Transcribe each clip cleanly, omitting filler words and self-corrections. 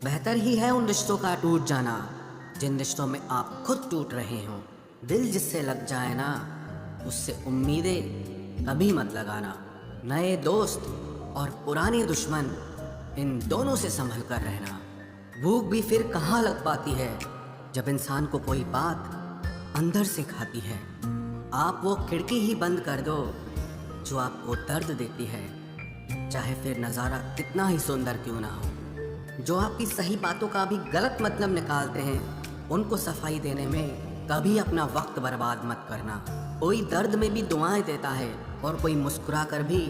बेहतर ही है उन रिश्तों का टूट जाना जिन रिश्तों में आप खुद टूट रहे हो। दिल जिससे लग जाए ना, उससे उम्मीदें कभी मत लगाना। नए दोस्त और पुराने दुश्मन, इन दोनों से संभल कर रहना। भूख भी फिर कहाँ लग पाती है जब इंसान को कोई बात अंदर से खाती है। आप वो खिड़की ही बंद कर दो जो आपको दर्द देती है, चाहे फिर नज़ारा कितना ही सुंदर क्यों ना हो। जो आपकी सही बातों का भी गलत मतलब निकालते हैं, उनको सफाई देने में कभी अपना वक्त बर्बाद मत करना। कोई दर्द में भी दुआएं देता है और कोई मुस्कुरा कर भी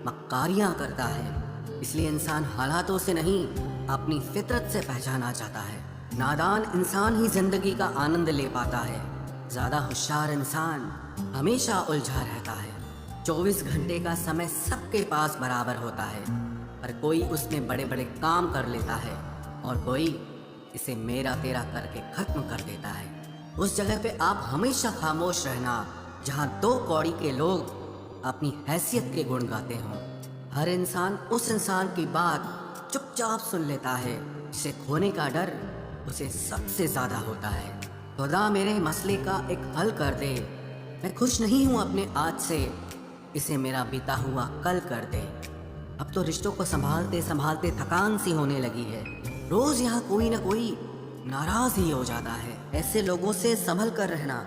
मक्कारियाँ करता है। इसलिए इंसान हालातों से नहीं, अपनी फितरत से पहचाना जाता है। नादान इंसान ही जिंदगी का आनंद ले पाता है। ज़्यादा होशियार इंसान हमेशा उलझा रहता है। 24 घंटे का समय सबके पास बराबर होता है, पर कोई उसमें बड़े बड़े काम कर लेता है और कोई इसे मेरा तेरा करके खत्म कर देता है। उस जगह पे आप हमेशा खामोश रहना जहाँ 2 कौड़ी के लोग अपनी हैसियत के गुण गाते हों। हर इंसान उस इंसान की बात चुपचाप सुन लेता है जिसे खोने का डर उसे सबसे ज़्यादा होता है। खुदा मेरे मसले का एक हल कर दे, मैं खुश नहीं हूँ अपने आज से, इसे मेरा बीता हुआ कल कर दे। अब तो रिश्तों को संभालते संभालते थकान सी होने लगी है। रोज यहाँ कोई ना कोई नाराज ही हो जाता है। ऐसे लोगों से संभल कर रहना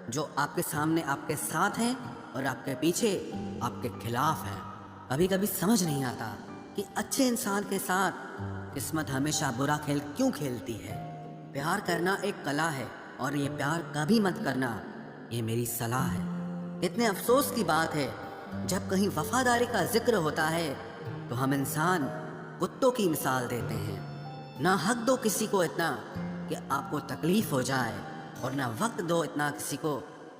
जो आपके सामने आपके साथ हैं और आपके पीछे आपके खिलाफ हैं। कभी कभी समझ नहीं आता कि अच्छे इंसान के साथ किस्मत हमेशा बुरा खेल क्यों खेलती है। प्यार करना एक कला है और ये प्यार कभी मत करना, ये मेरी सलाह है। इतने अफसोस की बात है, जब कहीं वफादारी का जिक्र होता है तो हम इंसान कुत्तों की मिसाल देते हैं। ना हक दो किसी को इतना कि आपको तकलीफ हो जाए, और ना वक्त दो इतना किसी को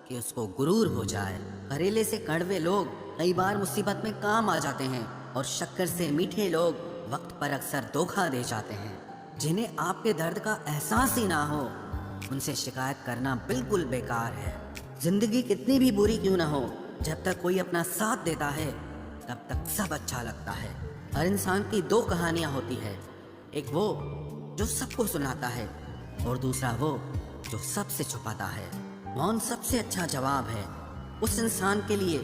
कि उसको गुरूर हो जाए। करेले से कड़वे लोग कई बार मुसीबत में काम आ जाते हैं और शक्कर से मीठे लोग वक्त पर अक्सर धोखा दे जाते हैं। जिन्हें आपके दर्द का एहसास ही ना हो, उनसे शिकायत करना बिल्कुल बेकार है। जिंदगी कितनी भी बुरी क्यों ना हो, जब तक कोई अपना साथ देता है तब तक सब अच्छा लगता है। हर इंसान की 2 कहानियां होती है, एक वो जो सबको सुनाता है और दूसरा वो जो सबसे छुपाता है। मौन सबसे अच्छा जवाब है उस इंसान के लिए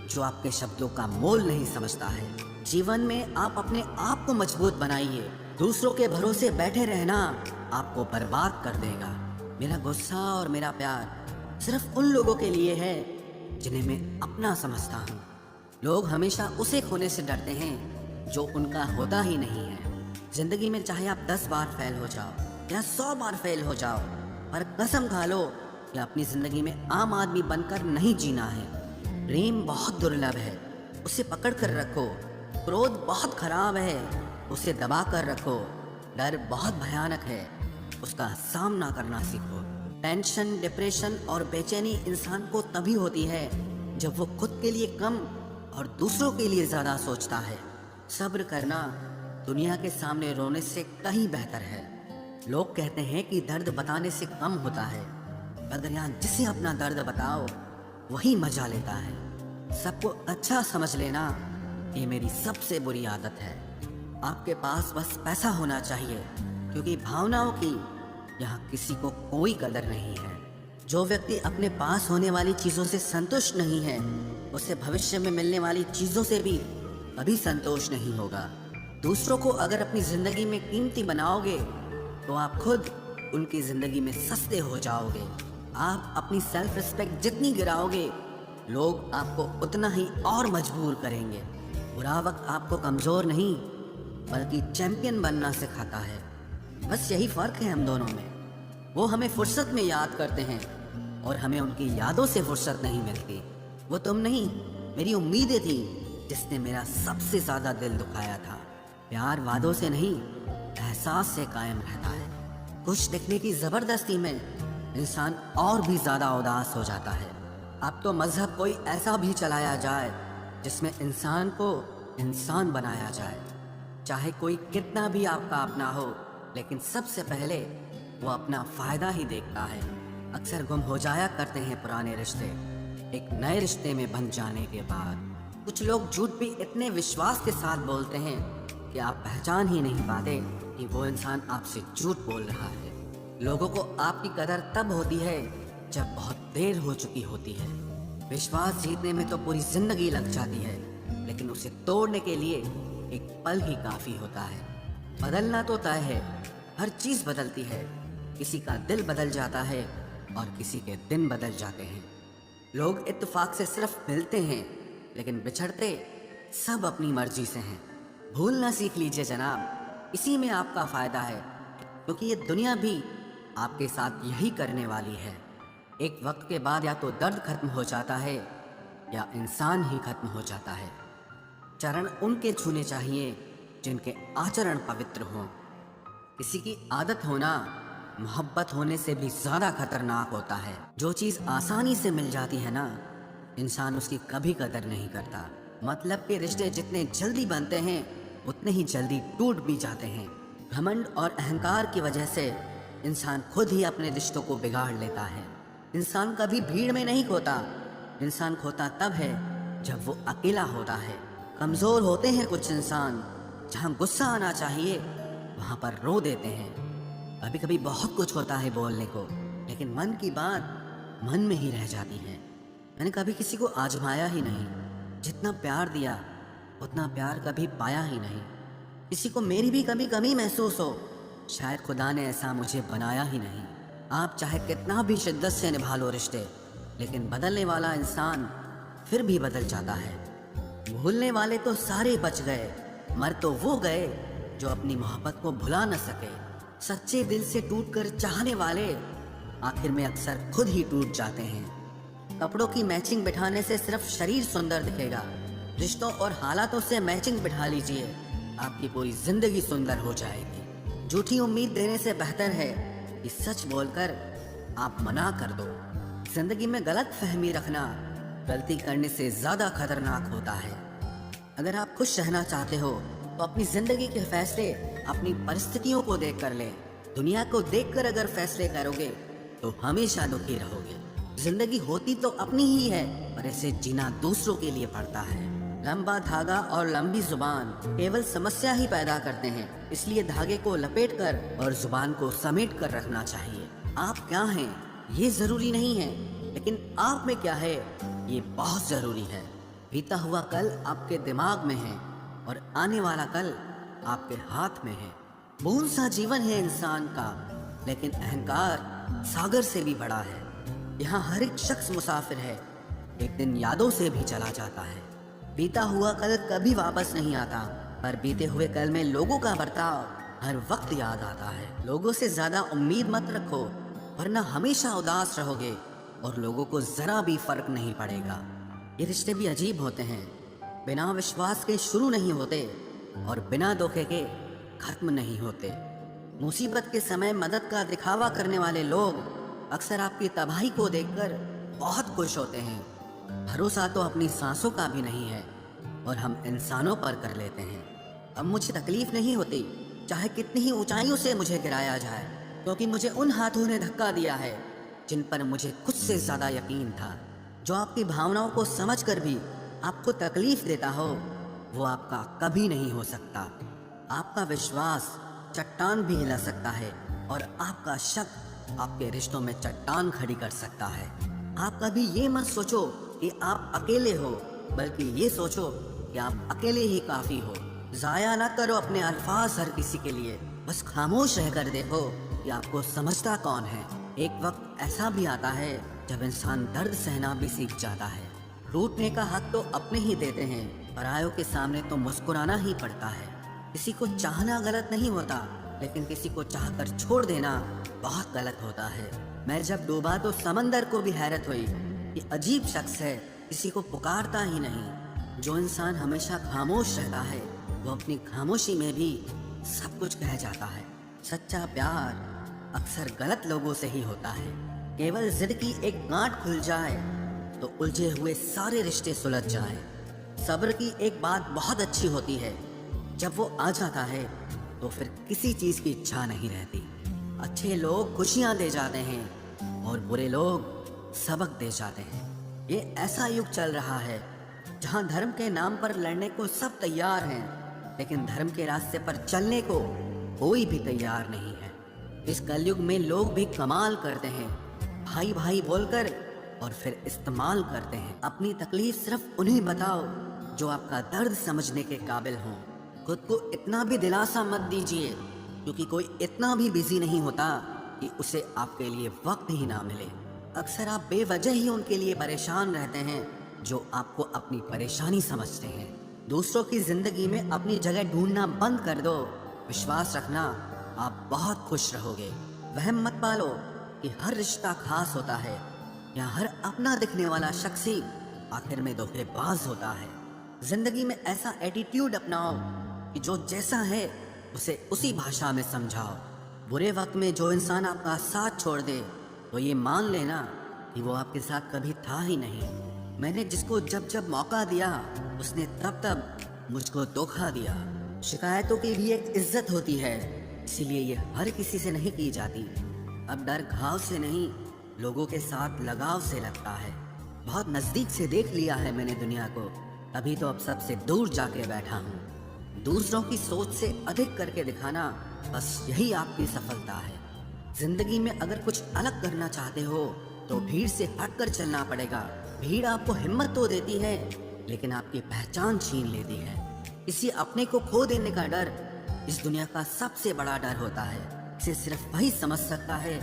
जो आपके शब्दों का मोल नहीं समझता है। जीवन में आप अपने आप को मजबूत बनाइए, दूसरों के भरोसे बैठे रहना आपको बर्बाद कर देगा। मेरा गुस्सा और मेरा प्यार सिर्फ उन लोगों के लिए है जिन्हें मैं अपना समझता हूँ। लोग हमेशा उसे खोने से डरते हैं जो उनका होता ही नहीं है। जिंदगी में चाहे आप 10 बार फेल हो जाओ या 100 बार फेल हो जाओ, पर कसम खा लो कि अपनी जिंदगी में आम आदमी बनकर नहीं जीना है। प्रेम बहुत दुर्लभ है, उसे पकड़ कर रखो। क्रोध बहुत खराब है, उसे दबा कर रखो। डर बहुत भयानक है, उसका सामना करना सीखो। टेंशन, डिप्रेशन और बेचैनी इंसान को तभी होती है जब वो खुद के लिए कम और दूसरों के लिए ज़्यादा सोचता है। सब्र करना दुनिया के सामने रोने से कहीं बेहतर है। लोग कहते हैं कि दर्द बताने से कम होता है, मगर यहाँ जिसे अपना दर्द बताओ वही मजा लेता है। सबको अच्छा समझ लेना ये मेरी सबसे बुरी आदत है। आपके पास बस पैसा होना चाहिए, क्योंकि भावनाओं की यहाँ किसी को कोई कदर नहीं है। जो व्यक्ति अपने पास होने वाली चीज़ों से संतुष्ट नहीं है, उसे भविष्य में मिलने वाली चीज़ों से भी कभी संतोष नहीं होगा। दूसरों को अगर अपनी ज़िंदगी में कीमती बनाओगे तो आप खुद उनकी ज़िंदगी में सस्ते हो जाओगे। आप अपनी सेल्फ रिस्पेक्ट जितनी गिराओगे, लोग आपको उतना ही और मजबूर करेंगे। बुरा वक्त आपको कमज़ोर नहीं बल्कि चैंपियन बनना सिखाता है। बस यही फ़र्क है हम दोनों में। वो हमें फुर्सत में याद करते हैं और हमें उनकी यादों से फुर्सत नहीं मिलती। वो तुम नहीं, मेरी उम्मीदें थी जिसने मेरा सबसे ज़्यादा दिल दुखाया था। प्यार वादों से नहीं, एहसास से कायम रहता है। खुश दिखने की ज़बरदस्ती में इंसान और भी ज़्यादा उदास हो जाता है। अब तो मज़हब कोई ऐसा भी चलाया जाए जिसमें इंसान को इंसान बनाया जाए। चाहे कोई कितना भी आपका अपना हो, लेकिन सबसे पहले वो अपना फ़ायदा ही देखता है। अक्सर गुम हो जाया करते हैं पुराने रिश्ते एक नए रिश्ते में बन जाने के बाद। कुछ लोग झूठ भी इतने विश्वास के साथ बोलते हैं कि आप पहचान ही नहीं पाते कि वो इंसान आपसे झूठ बोल रहा है। लोगों को आपकी कदर तब होती है जब बहुत देर हो चुकी होती है। विश्वास जीतने में तो पूरी जिंदगी लग जाती है, लेकिन उसे तोड़ने के लिए एक पल ही काफी होता है। बदलना तो तय है, हर चीज बदलती है। किसी का दिल बदल जाता है और किसी के दिन बदल जाते हैं। लोग इत्तेफाक से सिर्फ मिलते हैं, लेकिन बिछड़ते सब अपनी मर्जी से हैं। भूलना सीख लीजिए जनाब, इसी में आपका फायदा है, क्योंकि ये दुनिया भी आपके साथ यही करने वाली है। एक वक्त के बाद या तो दर्द खत्म हो जाता है या इंसान ही खत्म हो जाता है। चरण उनके छूने चाहिए जिनके आचरण पवित्र हों। किसी की आदत होना मोहब्बत होने से भी ज्यादा खतरनाक होता है। जो चीज आसानी से मिल जाती है ना, इंसान उसकी कभी कदर नहीं करता। मतलब के रिश्ते जितने जल्दी बनते हैं उतने ही जल्दी टूट भी जाते हैं। घमंड और अहंकार की वजह से इंसान खुद ही अपने रिश्तों को बिगाड़ लेता है। इंसान कभी भीड़ में नहीं खोता, इंसान खोता तब है जब वो अकेला होता है। कमजोर होते हैं कुछ इंसान, जहाँ गुस्सा आना चाहिए वहाँ पर रो देते हैं। कभी कभी बहुत कुछ होता है बोलने को, लेकिन मन की बात मन में ही रह जाती है। मैंने कभी किसी को आजमाया ही नहीं, जितना प्यार दिया उतना प्यार कभी पाया ही नहीं। किसी को मेरी भी कभी कमी महसूस हो, शायद खुदा ने ऐसा मुझे बनाया ही नहीं। आप चाहे कितना भी शिद्दत से निभा लो रिश्ते, लेकिन बदलने वाला इंसान फिर भी बदल जाता है। भूलने वाले तो सारे बच गए, मर तो वो गए जो अपनी मोहब्बत को भुला न सके। सच्चे दिल से टूटकर चाहने वाले आखिर में अक्सर खुद ही टूट जाते हैं। कपड़ों की मैचिंग बिठाने से सिर्फ शरीर सुंदर दिखेगा, रिश्तों और हालातों से मैचिंग बिठा लीजिए, आपकी पूरी जिंदगी सुंदर हो जाएगी। झूठी उम्मीद देने से बेहतर है कि सच बोलकर आप मना कर दो। जिंदगी में गलत फहमी रखना गलती करने से ज्यादा खतरनाक होता है। अगर आप खुश रहना चाहते हो तो अपनी जिंदगी के फैसले अपनी परिस्थितियों को देख कर ले। दुनिया को देखकर अगर फैसले करोगे तो हमेशा दुखी रहोगे। जिंदगी होती तो अपनी ही है, पर इसे जीना दूसरों के लिए पड़ता है। लंबा धागा और लंबी जुबान केवल समस्या ही पैदा करते हैं, इसलिए धागे को लपेट कर और जुबान को समेट कर रखना चाहिए। आप क्या हैं ये जरूरी नहीं है, लेकिन आप में क्या है ये बहुत जरूरी है। बीता हुआ कल आपके दिमाग में है और आने वाला कल आपके हाथ में है। बूंद सा जीवन है इंसान का, लेकिन अहंकार सागर से भी बड़ा है। यहाँ हर एक शख्स मुसाफिर है, एक दिन यादों से भी चला जाता है। बीता हुआ कल कभी वापस नहीं आता, पर बीते हुए कल में लोगों का बर्ताव हर वक्त याद आता है। लोगों से ज्यादा उम्मीद मत रखो, वरना हमेशा उदास रहोगे और लोगों को जरा भी फर्क नहीं पड़ेगा। ये रिश्ते भी अजीब होते हैं, बिना विश्वास के शुरू नहीं होते और बिना धोखे के खत्म नहीं होते। मुसीबत के समय मदद का दिखावा करने वाले लोग अक्सर आपकी तबाही को देखकर बहुत खुश होते हैं। भरोसा तो अपनी सांसों का भी नहीं है और हम इंसानों पर कर लेते हैं। अब मुझे तकलीफ नहीं होती चाहे कितनी ही ऊंचाइयों से मुझे गिराया जाए, क्योंकि मुझे उन हाथों ने धक्का दिया है जिन पर मुझे खुद से ज्यादा यकीन था। जो आपकी भावनाओं को समझकर भी आपको तकलीफ देता हो, वो आपका कभी नहीं हो सकता। आपका विश्वास चट्टान भी हिला सकता है और आपका शक आपके रिश्तों में चट्टान खड़ी कर सकता है। आप कभी ये मत सोचो कि आप अकेले हो, बल्कि ये सोचो कि आप अकेले ही काफी हो। जाया ना करो अपने अल्फाज हर किसी के लिए, बस खामोश रहकर देखो कि आपको समझता कौन है। एक वक्त ऐसा भी आता है जब इंसान दर्द सहना भी सीख जाता है। रूठने का हक तो अपने ही देते हैं, परायों के सामने तो मुस्कुराना ही पड़ता है। किसी को चाहना गलत नहीं होता, लेकिन किसी को चाहकर छोड़ देना बहुत गलत होता है। मैं जब डूबा तो समंदर को भी हैरत हुई, ये अजीब शख्स है, किसी को पुकारता ही नहीं। जो इंसान हमेशा खामोश रहता है वो अपनी खामोशी में भी सब कुछ कह जाता है। सच्चा प्यार अक्सर गलत लोगों से ही होता है। केवल जिद की एक गांठ खुल जाए तो उलझे हुए सारे रिश्ते सुलझ जाएं। सब्र की एक बात बहुत अच्छी होती है, जब वो आ जाता है तो फिर किसी चीज की इच्छा नहीं रहती। अच्छे लोग खुशियां दे जाते हैं और बुरे लोग सबक दे जाते हैं। ये ऐसा युग चल रहा है जहां धर्म के नाम पर लड़ने को सब तैयार हैं, लेकिन धर्म के रास्ते पर चलने को कोई भी तैयार नहीं है। इस कलयुग में लोग भी कमाल करते हैं, भाई भाई बोलकर और फिर इस्तेमाल करते हैं। अपनी तकलीफ सिर्फ उन्हें बताओ जो आपका दर्द समझने के काबिल हों। खुद को इतना भी दिलासा मत दीजिए, क्योंकि कोई इतना भी बिजी नहीं होता कि उसे आपके लिए वक्त ही ना मिले। अक्सर आप बेवजह ही उनके लिए परेशान रहते हैं जो आपको अपनी परेशानी समझते हैं। दूसरों की जिंदगी में अपनी जगह ढूंढना बंद कर दो। विश्वास रखना, आप बहुत खुश रहोगे। वहम मत पालो कि हर रिश्ता खास होता है या हर अपना दिखने वाला शख्स ही आखिर में धोखेबाज होता है। जिंदगी में ऐसा एटीट्यूड अपनाओ कि जो जैसा है उसे उसी भाषा में समझाओ। बुरे वक्त में जो इंसान आपका साथ छोड़ दे तो ये मान लेना कि वो आपके साथ कभी था ही नहीं। मैंने जिसको जब जब मौका दिया उसने तब तब मुझको धोखा दिया। शिकायतों की भी एक इज्जत होती है, इसीलिए ये हर किसी से नहीं की जाती। अब डर घाव से नहीं, लोगों के साथ लगाव से लगता है। बहुत नजदीक से देख लिया है मैंने दुनिया को, तभी तो अब सबसे दूर जाके बैठा हूँ। दूसरों की सोच से अधिक करके दिखाना, बस यही आपकी सफलता है। जिंदगी में अगर कुछ अलग करना चाहते हो तो भीड़ से हटकर चलना पड़ेगा। भीड़ आपको हिम्मत तो देती है, लेकिन आपकी पहचान छीन लेती है। किसी अपने को खो देने का डर इस दुनिया का सबसे बड़ा डर होता है। इसे सिर्फ वही समझ सकता है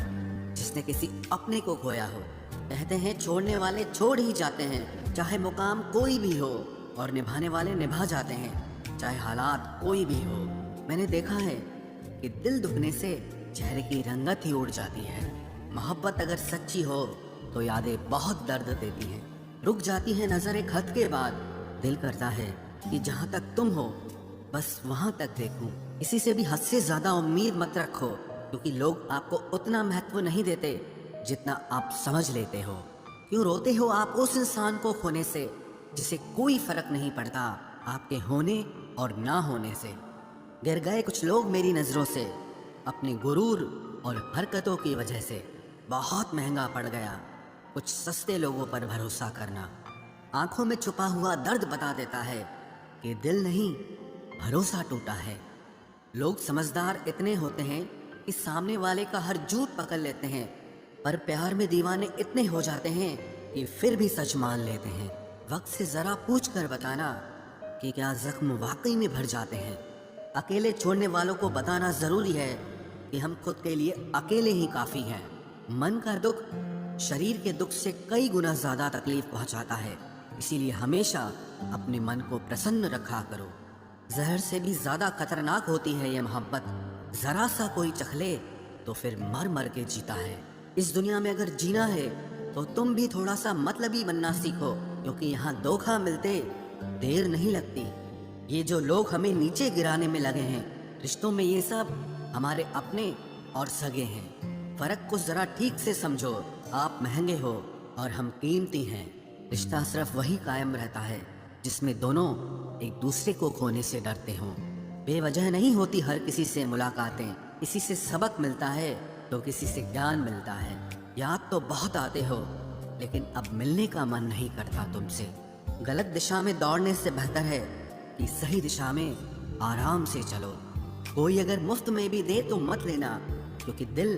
जिसने किसी अपने को खोया हो। कहते हैं छोड़ने वाले छोड़ ही जाते हैं, चाहे मुकाम कोई भी हो, और निभाने वाले निभा जाते हैं, चाहे हालात कोई भी हो। मैंने देखा है कि दिल दुखने से चेहरे की रंगत ही उड़ जाती है। मोहब्बत अगर सच्ची हो तो यादें बहुत दर्द देती हैं। रुक जाती है नजर एक हद के बाद। दिल करता है कि जहाँ तक तुम हो बस वहाँ तक देखूं। किसी से भी हद से ज्यादा उम्मीद मत रखो, क्योंकि लोग आपको उतना महत्व नहीं देते जितना आप समझ लेते हो। क्यों रोते हो आप उस इंसान को खोने से जिसे कोई फर्क नहीं पड़ता आपके होने और ना होने से। गिर गए कुछ लोग मेरी नजरों से अपने गुरूर और हरकतों की वजह से। बहुत महंगा पड़ गया कुछ सस्ते लोगों पर भरोसा करना। आंखों में छुपा हुआ दर्द बता देता है कि दिल नहीं, भरोसा टूटा है। लोग समझदार इतने होते हैं कि सामने वाले का हर झूठ पकड़ लेते हैं, पर प्यार में दीवाने इतने हो जाते हैं कि फिर भी सच मान लेते हैं। वक्त से जरा पूछ कर बताना कि क्या जख्म वाकई में भर जाते हैं। अकेले छोड़ने वालों को बताना जरूरी है कि हम खुद के लिए अकेले ही काफी हैं। मन का दुख शरीर के दुख से कई गुना ज्यादा तकलीफ पहुंचाता है, इसीलिए हमेशा अपने मन को प्रसन्न रखा करो। जहर से भी ज्यादा खतरनाक होती है ये मोहब्बत। जरा सा कोई चखले तो फिर मर मर के जीता है। इस दुनिया में अगर जीना है तो तुम भी थोड़ा सा मतलबी बनना सीखो, क्योंकि यहाँ धोखा मिलते देर नहीं लगती। ये जो लोग हमें नीचे गिराने में लगे हैं, रिश्तों में ये सब हमारे अपने और सगे हैं। फर्क को जरा ठीक से समझो। आप महंगे हो और हम कीमती हैं। रिश्ता सिर्फ वही कायम रहता है जिसमें दोनों एक दूसरे को खोने से डरते हों। बेवजह नहीं होती हर किसी से मुलाकातें। किसी से सबक मिलता है तो किसी से ज्ञान मिलता है। याद तो बहुत आते हो, लेकिन अब मिलने का मन नहीं करता तुमसे। गलत दिशा में दौड़ने से बेहतर है कि सही दिशा में आराम से चलो। कोई अगर मुफ्त में भी दे तो मत लेना, क्योंकि दिल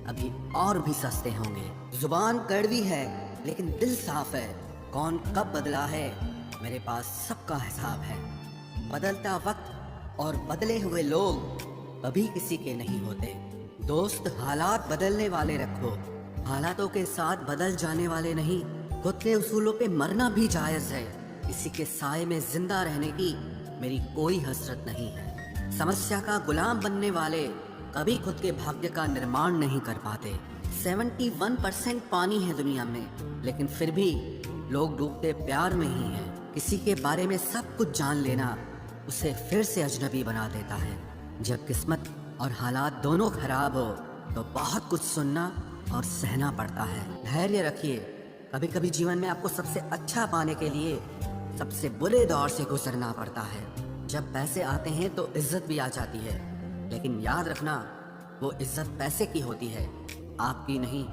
अभी और भी सस्ते होंगे। जुबान कड़वी है लेकिन दिल साफ है। कौन कब बदला है मेरे पास सबका हिसाब है। बदलता वक्त और बदले हुए लोग कभी किसी के नहीं होते। दोस्त हालात बदलने वाले रखो, हालातों के साथ बदल जाने वाले नहीं। खुद के उसूलों पे मरना भी जायज है। किसी के साए में जिंदा रहने की मेरी कोई हसरत नहीं है। समस्या का गुलाम बनने वाले कभी खुद के भाग्य का निर्माण नहीं कर पाते। 71% पानी है दुनिया में, लेकिन फिर भी लोग डूबते प्यार में ही हैं। किसी के बारे में सब कुछ जान लेना उसे फिर से अजनबी बना देता है। जब किस्मत और हालात दोनों खराब हो तो बहुत कुछ सुनना और सहना पड़ता है। धैर्य रखिए। कभी कभी जीवन में आपको सबसे अच्छा पाने के लिए सबसे बुरे दौर से गुजरना पड़ता है। जब पैसे आते हैं तो इज्जत भी आ जाती है, लेकिन याद रखना वो इज्जत पैसे की होती है, आपकी नहीं।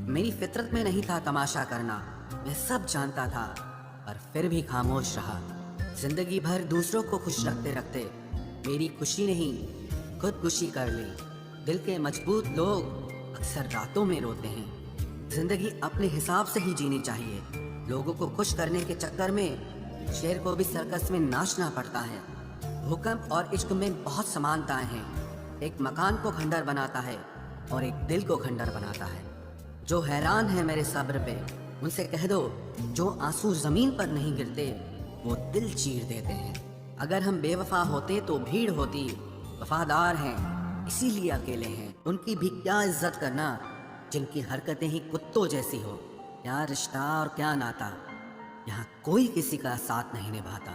मेरी फितरत में नहीं था तमाशा करना, मैं सब जानता था, पर फिर भी खामोश रहा। जिंदगी भर दूसरों को खुश रखते रखते मेरी खुशी नहीं खुदकुशी कर ली। दिल के मजबूत लोग अक्सर रातों में रोते हैं। जिंदगी अपने हिसाब से ही जीनी चाहिए। लोगों को खुश करने के चक्कर में शेर को भी सर्कस में नाचना पड़ता है। भूकंप और इश्क में बहुत समानताएं हैं। एक मकान को खंडर बनाता है और एक दिल को खंडर बनाता है। जो हैरान है मेरे सब्र पे, उनसे कह दो जो आंसू जमीन पर नहीं गिरते वो दिल चीर देते हैं। अगर हम बेवफा होते तो भीड़ होती, वफादार हैं इसीलिए अकेले हैं। उनकी भी क्या इज्जत करना जिनकी हरकतें ही कुत्तों जैसी हो। क्या रिश्ता और क्या नाता, यहाँ कोई किसी का साथ नहीं निभाता।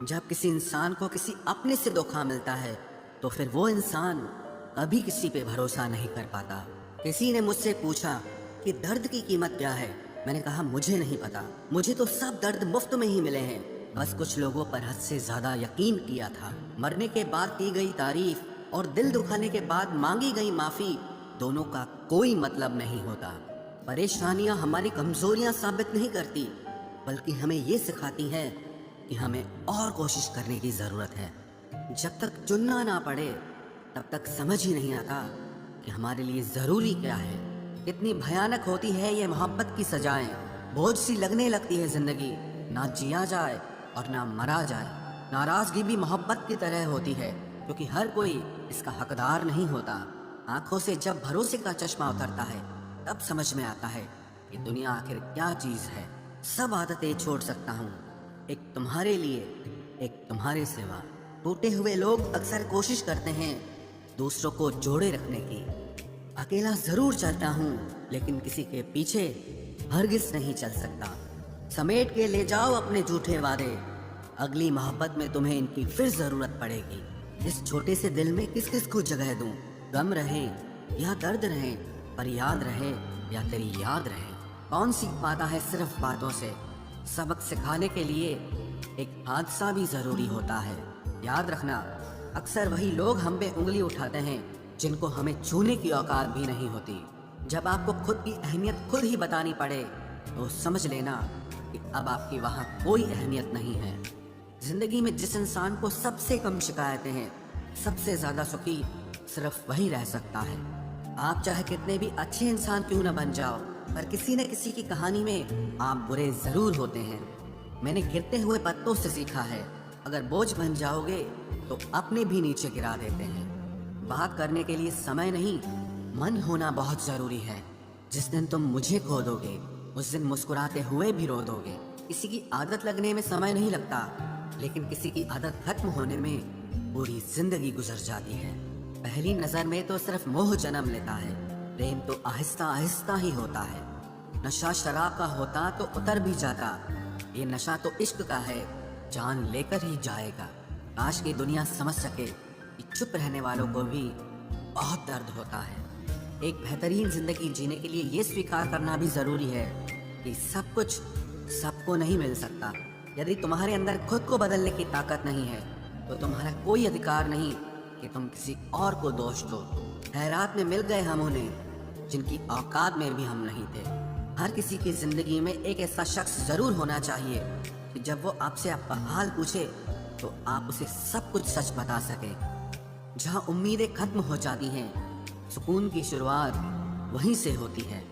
जब किसी इंसान को किसी अपने से धोखा मिलता है तो फिर वो इंसान कभी किसी पे भरोसा नहीं कर पाता। किसी ने मुझसे पूछा कि दर्द की कीमत क्या है। मैंने कहा मुझे नहीं पता, मुझे तो सब दर्द मुफ्त में ही मिले हैं। बस कुछ लोगों पर हद से ज्यादा यकीन किया था। मरने के बाद की गई तारीफ और दिल दुखाने के बाद मांगी गई माफी, दोनों का कोई मतलब नहीं होता। परेशानियां हमारी कमजोरियां साबित नहीं करती, बल्कि हमें ये सिखाती है कि हमें और कोशिश करने की जरूरत है। जब तक चुनना ना पड़े तब तक समझ ही नहीं आता कि हमारे लिए जरूरी क्या है। कितनी भयानक होती है ये मोहब्बत की सजाएं। बोझ सी लगने लगती है जिंदगी, ना जिया जाए और ना मरा जाए। नाराजगी भी मोहब्बत की तरह होती है, क्योंकि हर कोई इसका हकदार नहीं होता। आंखों से जब भरोसे का चश्मा उतरता है तब समझ में आता है कि दुनिया आखिर क्या चीज है। सब आदतें छोड़ सकता हूँ, एक तुम्हारे लिए, एक तुम्हारे सिवा। टूटे हुए लोग अक्सर कोशिश करते हैं दूसरों को जोड़े रखने की। अकेला जरूर चलता हूँ, लेकिन किसी के पीछे हरगिज नहीं चल सकता। समेट के ले जाओ अपने झूठे वादे, अगली मोहब्बत में तुम्हें इनकी फिर जरूरत पड़ेगी। इस छोटे से दिल में किस किस को जगह दूं? गम रहे या दर्द रहे, पर याद रहे या तेरी याद रहे। कौन सीख पाता है सिर्फ बातों से? सबक सिखाने के लिए एक हादसा भी जरूरी होता है। याद रखना, अक्सर वही लोग हम पे उंगली उठाते हैं जिनको हमें छूने की औकात भी नहीं होती। जब आपको खुद की अहमियत खुद ही बतानी पड़े तो समझ लेना कि अब आपकी वहाँ कोई अहमियत नहीं है। जिंदगी में जिस इंसान को सबसे कम शिकायतें हैं, सबसे ज्यादा सुखी सिर्फ वही रह सकता है। आप चाहे कितने भी अच्छे इंसान क्यों न बन जाओ, पर किसी न किसी की कहानी में आप बुरे जरूर होते हैं। मैंने गिरते हुए पत्तों से सीखा है, अगर बोझ बन जाओगे तो अपने भी नीचे गिरा देते हैं। बात करने के लिए समय नहीं, मन होना बहुत जरूरी है। जिस दिन तुम मुझे खो दोगे उस दिन मुस्कुराते हुए भी रो दोगे। किसी की आदत लगने में समय नहीं लगता, लेकिन किसी की आदत खत्म होने में पूरी जिंदगी गुजर जाती है। पहली नजर में तो सिर्फ मोह जन्म लेता है, प्रेम तो आहिस्ता आहिस्ता ही होता है। नशा शराब का होता तो उतर भी जाता, ये नशा तो इश्क का है, जान लेकर ही जाएगा। काश की दुनिया समझ सके कि चुप रहने वालों को भी बहुत दर्द होता है। एक बेहतरीन जिंदगी जीने के लिए ये स्वीकार करना भी जरूरी है कि सब कुछ सबको नहीं मिल सकता। यदि तुम्हारे अंदर खुद को बदलने की ताकत नहीं है तो तुम्हारा कोई अधिकार नहीं कि तुम किसी और को दोष दो। खैरात में मिल गए हम उन्हें जिनकी औकात में भी हम नहीं थे। हर किसी की जिंदगी में एक ऐसा शख्स जरूर होना चाहिए कि जब वो आपसे आपका हाल पूछे तो आप उसे सब कुछ सच बता सके। जहाँ उम्मीदें खत्म हो जाती हैं, सुकून की शुरुआत वहीं से होती है।